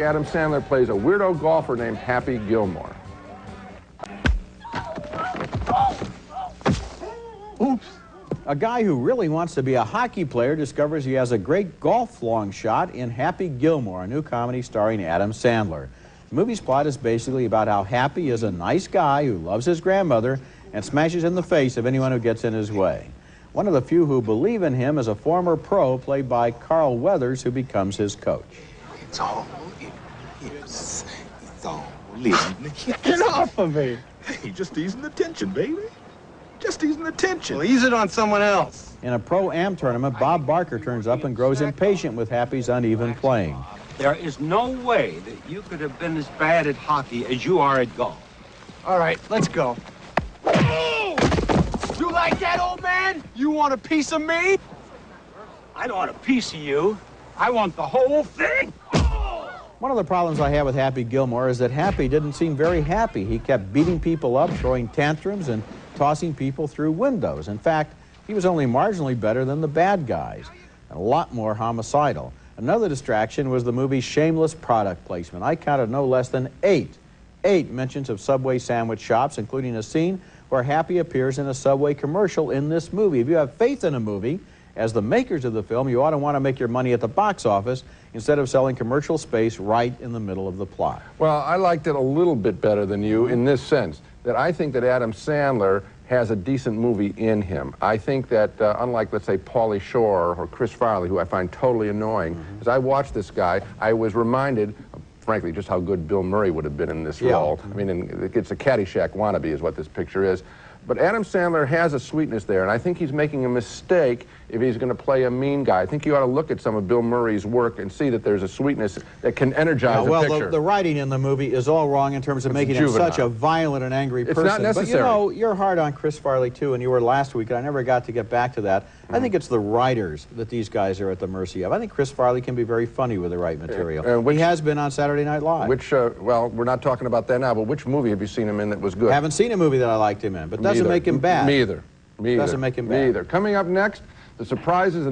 Adam Sandler plays a weirdo golfer named Happy Gilmore. Oops. A guy who really wants to be a hockey player discovers he has a great golf long shot in Happy Gilmore, a new comedy starring Adam Sandler. The movie's plot is basically about how Happy is a nice guy who loves his grandmother and smashes in the face of anyone who gets in his way. One of the few who believe in him is a former pro played by Carl Weathers, who becomes his coach. It's all in the hips. It's all in the hips. Get off of me! Hey, just easing the tension, baby. Just easing the tension. Well, ease it on someone else. In a pro-am tournament, Bob Barker turns up and grows impatient with Happy's uneven playing. There is no way that you could have been as bad at hockey as you are at golf. All right, let's go. You like that, old man? You want a piece of me? I don't want a piece of you. I want the whole thing. One of the problems I have with Happy Gilmore is that Happy didn't seem very happy. He kept beating people up, throwing tantrums, and tossing people through windows. In fact, he was only marginally better than the bad guys, and a lot more homicidal. Another distraction was the movie's shameless product placement. I counted no less than eight mentions of Subway sandwich shops, including a scene where Happy appears in a Subway commercial in this movie. If you have faith in a movie, as the makers of the film, you ought to want to make your money at the box office instead of selling commercial space right in the middle of the plot. Well, I liked it a little bit better than you in this sense, that I think that Adam Sandler has a decent movie in him. I think that, unlike, let's say, Pauly Shore or Chris Farley, who I find totally annoying, as I watched this guy, I was reminded, frankly, just how good Bill Murray would have been in this role. I mean, it's a Caddyshack wannabe is what this picture is. But Adam Sandler has a sweetness there, and I think he's making a mistake if he's going to play a mean guy. I think you ought to look at some of Bill Murray's work and see that there's a sweetness that can energize a picture. Well, the writing in the movie is all wrong in terms of making him such a violent and angry person. It's not necessary. But, you know, you're hard on Chris Farley, too, and you were last week, and I never got to get back to that. I think it's the writers that these guys are at the mercy of. I think Chris Farley can be very funny with the right material. He has been on Saturday Night Live. Which, well, we're not talking about that now, but which movie have you seen him in that was good? I haven't seen a movie that I liked him in, but doesn't make him bad. Me either. Doesn't make him bad. Me either. Coming up next, the surprises and